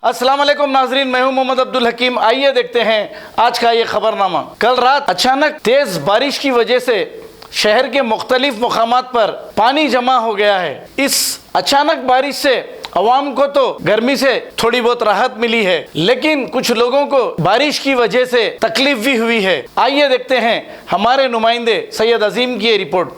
अस्सलाम वालेकुम नाजरीन, मैं हूं मोहम्मद अब्दुल हकीम। आइए देखते हैं आज का ये खबरनामा। कल रात अचानक तेज बारिश की वजह से शहर के मुख्तलिफ मुकामात पर पानी जमा हो गया है। इस अचानक बारिश से अवाम को तो गर्मी से थोड़ी बहुत राहत मिली है, लेकिन कुछ लोगों को बारिश की वजह से तकलीफ भी हुई है। आइए देखते हैं हमारे नुमाइंदे सैयद अजीम की ये रिपोर्ट।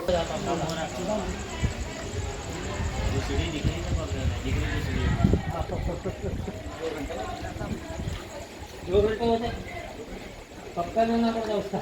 पक्का लेना पड़ता उसका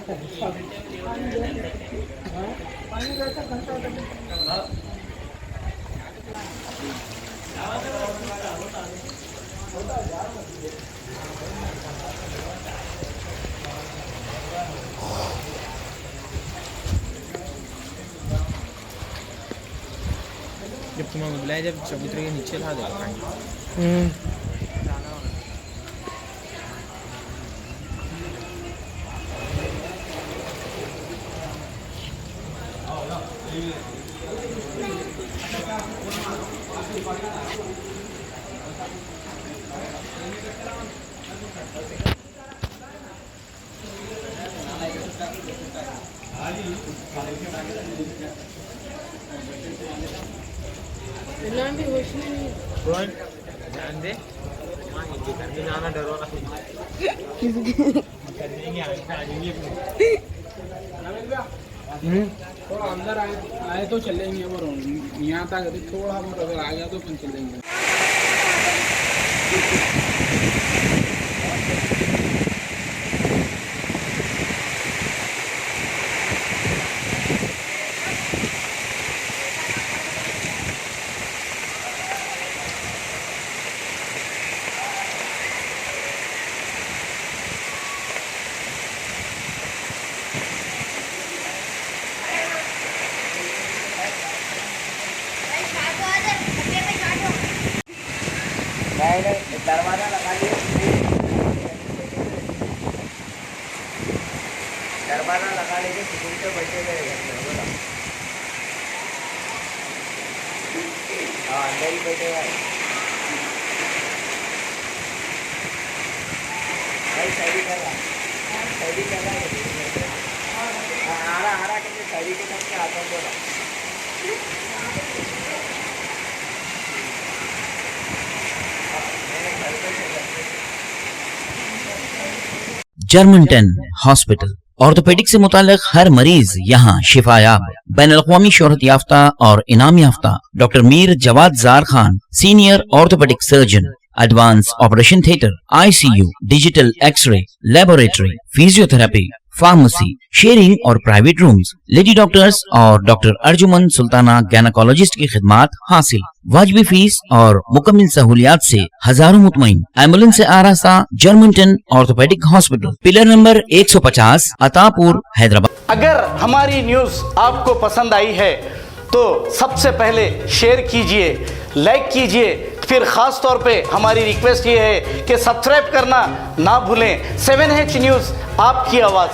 जब तुम्हें बुलाया, जब चबूतरे के नीचे ला देगा। भी होश में नहीं ध्यान दे, जाना डरो ना। थोड़ा अंदर आए तो चलेंगे, वो यहाँ तक थोड़ा बहुत अगर आ गया तो फिर चलेंगे। नहीं, दरवाजा लगा लिया, दरवाजा लगा लीजिए, सुकून से बैठे रहेगा। हाँ, अंदर ही बैठेगा। भाई सही कर रहा, सही कर रहा है। आ रहा कि सही के साथ आता हूँ बोला। जर्मनटन हॉस्पिटल ऑर्थोपेडिक से मुताल्लिक हर मरीज यहाँ शिफायाब। बैनुल-अक़वामी शोहरत याफ्ता और इनाम याफ्ता doctor Mir Jawad Jar Khan, senior orthopaedic surgeon, advance operation theatre, ICU, digital x ray, laboratory, physiotherapy, pharmacy, sharing और प्राइवेट रूम्स, लेडी डॉक्टर्स और डॉक्टर अर्जुमन सुल्ताना गैनाकोलॉजिस्ट की खिदमात हासिल। वाजिबी फीस और मुकम्मल सहूलियात से हजारों मुतमईन। एम्बुलेंस से आरास्ता Germanten orthopaedic hospital, pillar number 150, Attapur, Hyderabad. अगर हमारी न्यूज़ आपको पसंद आई है तो सबसे पहले शेयर कीजिए, लाइक कीजिए, फिर ख़ास तौर पे हमारी रिक्वेस्ट ये है कि सब्सक्राइब करना ना भूलें। 7H न्यूज़, आपकी आवाज़।